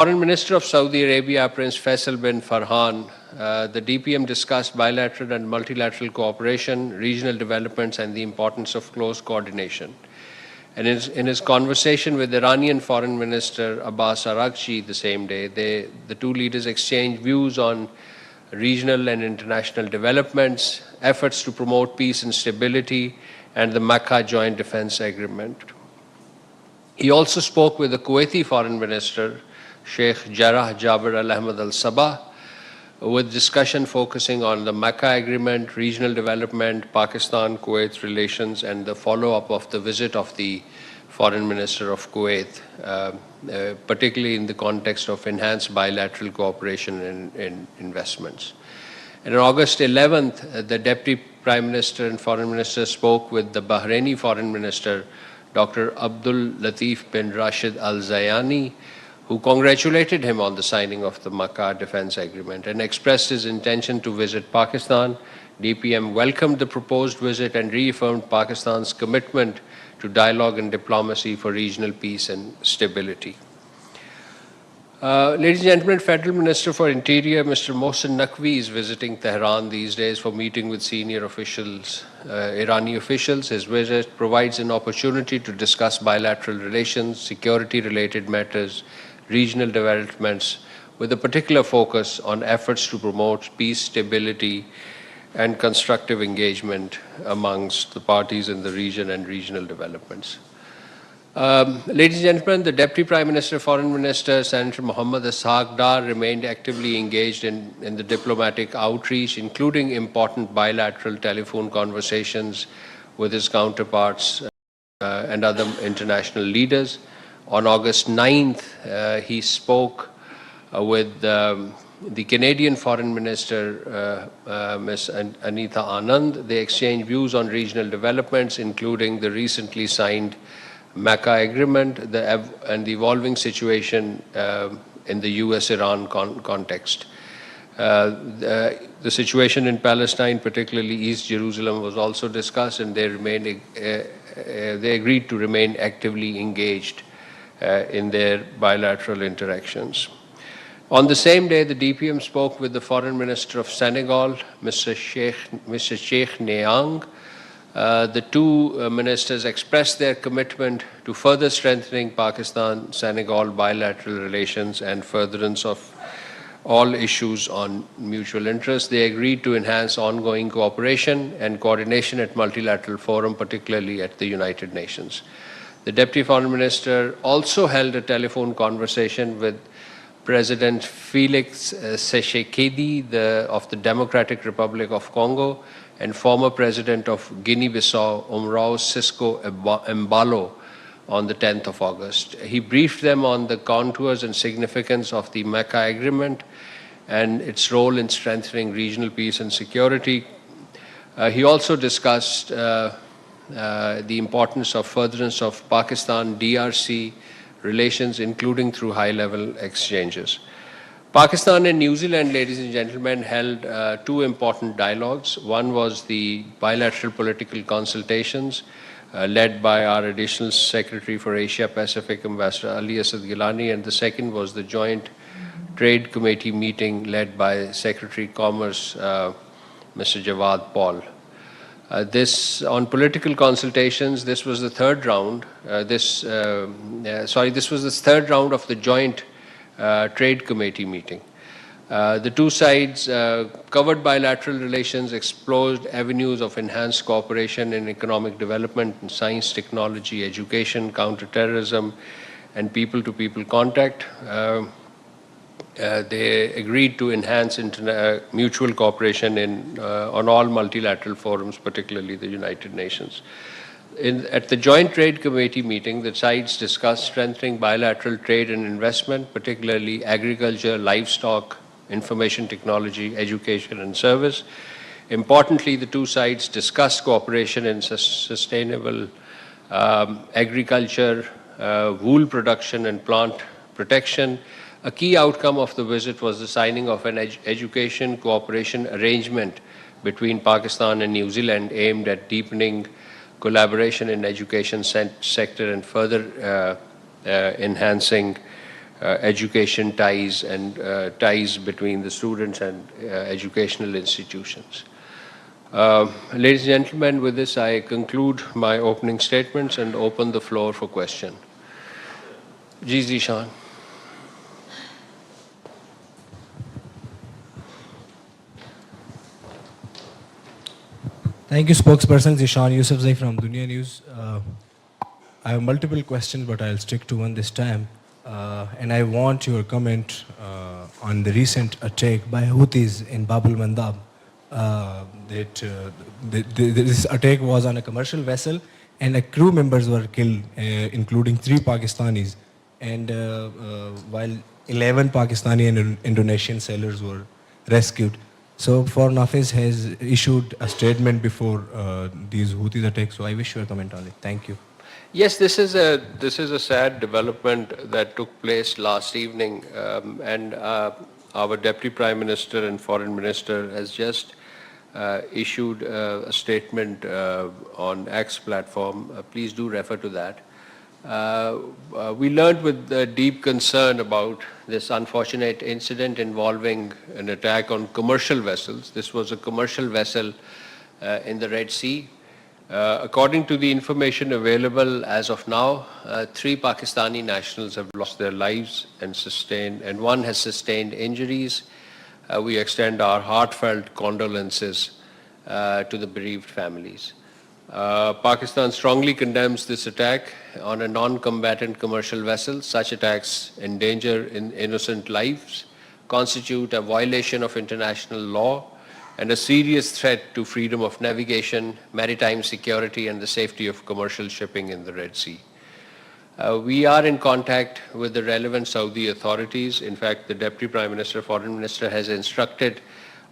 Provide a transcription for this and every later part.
Foreign Minister of Saudi Arabia, Prince Faisal bin Farhan, the DPM discussed bilateral and multilateral cooperation, regional developments, and the importance of close coordination. And in his conversation with Iranian Foreign Minister Abbas Araghchi the same day, the two leaders exchanged views on regional and international developments, efforts to promote peace and stability, and the Makkah Joint Defense Agreement. He also spoke with the Kuwaiti Foreign Minister, Sheikh Jarrah Jabir Al-Ahmad Al-Sabah, with discussion focusing on the Makkah Agreement, regional development, Pakistan-Kuwait relations, and the follow-up of the visit of the Foreign Minister of Kuwait, particularly in the context of enhanced bilateral cooperation and investments. And on August 11th, the Deputy Prime Minister and Foreign Minister spoke with the Bahraini Foreign Minister, Dr. Abdul Latif bin Rashid Al Zayani, who congratulated him on the signing of the Makkah Defense Agreement and expressed his intention to visit Pakistan. DPM welcomed the proposed visit and reaffirmed Pakistan's commitment to dialogue and diplomacy for regional peace and stability. Ladies and gentlemen, Federal Minister for Interior, Mr. Mohsen Naqvi, is visiting Tehran these days for meeting with senior officials, Irani officials. His visit provides an opportunity to discuss bilateral relations, security-related matters, regional developments, with a particular focus on efforts to promote peace, stability, and constructive engagement amongst the parties in the region and regional developments. Ladies and gentlemen, the Deputy Prime Minister, Foreign Minister, Senator Mohammad Ishaq Dar remained actively engaged in the diplomatic outreach, including important bilateral telephone conversations with his counterparts and other international leaders. On August 9th, he spoke with the Canadian Foreign Minister, Ms. Anita Anand. They exchanged views on regional developments, including the recently signed Makkah Agreement and the evolving situation in the US-Iran context. The situation in Palestine, particularly East Jerusalem, was also discussed, and they agreed to remain actively engaged in their bilateral interactions. On the same day, the DPM spoke with the Foreign Minister of Senegal, Mr. Cheikh Niang. The two ministers expressed their commitment to further strengthening Pakistan-Senegal bilateral relations and furtherance of all issues on mutual interest. They agreed to enhance ongoing cooperation and coordination at multilateral forum, particularly at the United Nations. The Deputy Foreign Minister also held a telephone conversation with President Felix Tshisekedi of the Democratic Republic of Congo and former President of Guinea-Bissau, Umaro Sissoco Embalo, on the 10th of August. He briefed them on the contours and significance of the Makkah Agreement and its role in strengthening regional peace and security. He also discussed the importance of furtherance of Pakistan-DRC relations, including through high-level exchanges. Pakistan and New Zealand, ladies and gentlemen, held two important dialogues. One was the bilateral political consultations led by our Additional Secretary for Asia Pacific, Ambassador Ali Asad Gilani, and the second was the Joint Trade Committee meeting led by Secretary Commerce, Mr. Jawad Paul. On political consultations, this was the third round. This was the third round of the Joint Trade Committee meeting. The two sides covered bilateral relations, explored avenues of enhanced cooperation in economic development, in science, technology, education, counterterrorism, and people-to-people contact. They agreed to enhance mutual cooperation on all multilateral forums, particularly the United Nations. At the Joint Trade Committee meeting, the sides discussed strengthening bilateral trade and investment, particularly agriculture, livestock, information technology, education, and service. Importantly, the two sides discussed cooperation in sustainable agriculture, wool production, and plant protection. A key outcome of the visit was the signing of an education cooperation arrangement between Pakistan and New Zealand aimed at deepening collaboration in education sector and further enhancing education ties and ties between the students and educational institutions. Ladies and gentlemen, with this I conclude my opening statements and open the floor for question. Ji Zishan. Thank you, Spokesperson Zishan Yusufzai from Dunia News. I have multiple questions, but I'll stick to one this time. And I want your comment on the recent attack by Houthis in Bab al-Mandab. This attack was on a commercial vessel, and crew members were killed, including 3 Pakistanis. And while 11 Pakistani and Indonesian sailors were rescued. So Foreign Office has issued a statement before these Houthi attacks. So I wish your comment on it. Thank you. Yes, this is a sad development that took place last evening, and our Deputy Prime Minister and Foreign Minister has just issued a statement on X platform. Please do refer to that. We learned with deep concern about this unfortunate incident involving an attack on commercial vessels. This was a commercial vessel in the Red Sea. According to the information available as of now, 3 Pakistani nationals have lost their lives and 1 has sustained injuries. We extend our heartfelt condolences to the bereaved families. Pakistan strongly condemns this attack on a non-combatant commercial vessel. Such attacks endanger innocent lives, constitute a violation of international law, and a serious threat to freedom of navigation, maritime security, and the safety of commercial shipping in the Red Sea. We are in contact with the relevant Saudi authorities. In fact, the Deputy Prime Minister, Foreign Minister has instructed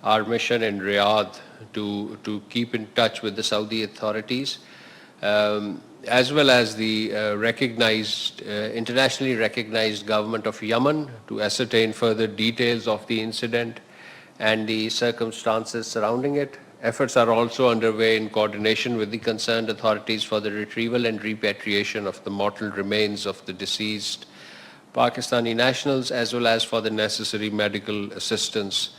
our mission in Riyadh to keep in touch with the Saudi authorities, as well as the internationally recognized government of Yemen, to ascertain further details of the incident and the circumstances surrounding it. Efforts are also underway in coordination with the concerned authorities for the retrieval and repatriation of the mortal remains of the deceased Pakistani nationals, as well as for the necessary medical assistance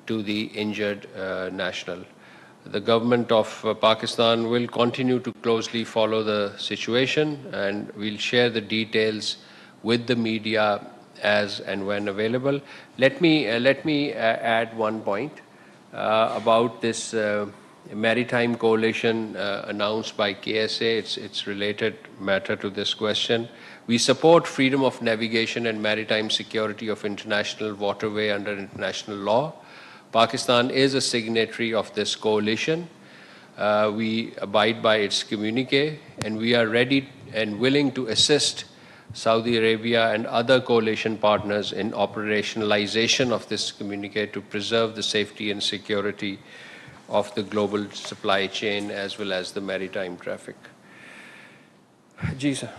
to the injured national. The government of Pakistan will continue to closely follow the situation, and we'll share the details with the media as and when available. Let me add one point about this maritime coalition announced by KSA. It's related matter to this question. We support freedom of navigation and maritime security of international waterway under international law. Pakistan is a signatory of this coalition. We abide by its communique, and we are ready and willing to assist Saudi Arabia and other coalition partners in operationalization of this communique to preserve the safety and security of the global supply chain as well as the maritime traffic. Ji, sir.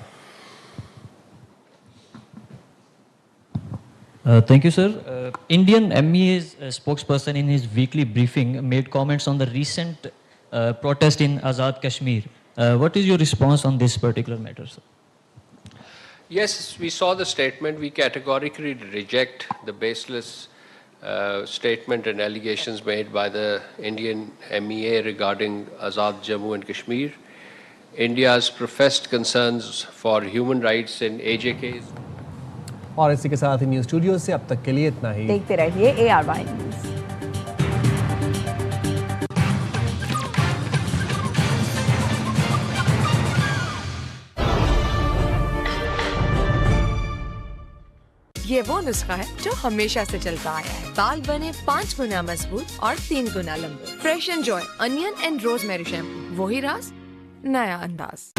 Thank you, sir. Indian MEA's spokesperson in his weekly briefing made comments on the recent protest in Azad Kashmir. What is your response on this particular matter, sir? Yes, we saw the statement. We categorically reject the baseless statement and allegations made by the Indian MEA regarding Azad Jammu and Kashmir. India's professed concerns for human rights in AJKs. और इसी के साथ ही news studio से अब तक के लिए इतना ही। देखते रहिए ARY न्यूज़। ये वो नुस्खा है जो हमेशा से चलता आया है। बाल बने 5 गुना मजबूत और 3 गुना लंबे। Fresh enjoy onion and rosemary shampoo, वही राज, नया अंदाज।